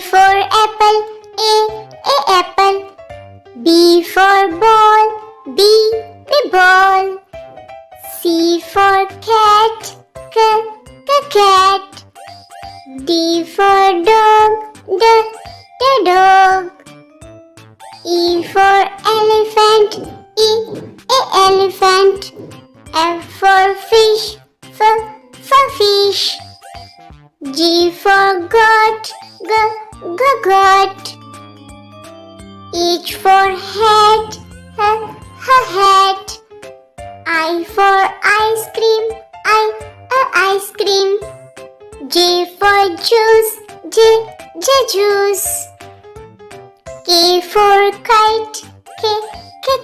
for apple, A apple. B for ball, B ball. C for cat, cat. D for dog, dog. E for elephant, elephant. F for fish, fish. G for goat, goat. H for hat, hat. I for ice cream, ice cream. J for juice, juice. K for kite,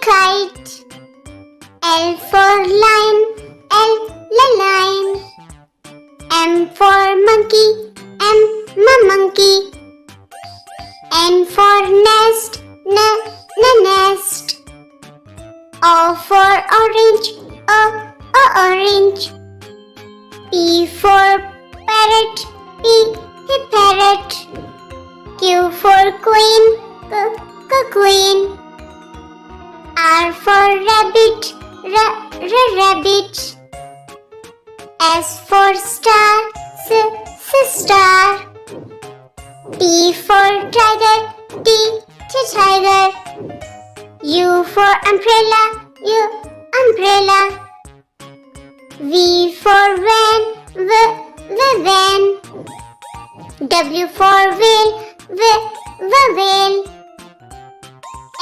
kite. L for lion, lion. M for monkey, monkey. N for nest, nest. O for orange, orange. P for parrot, parrot. Q for queen, queen. R for rabbit, rabbit. S for star, star. T for tiger, tiger. U for umbrella, umbrella. V for van, van. W for whale, whale.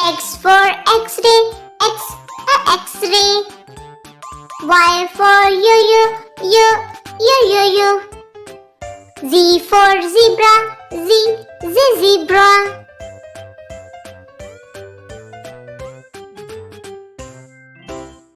X for x-ray, x-ray. Y for yo. Z for zebra, zebra.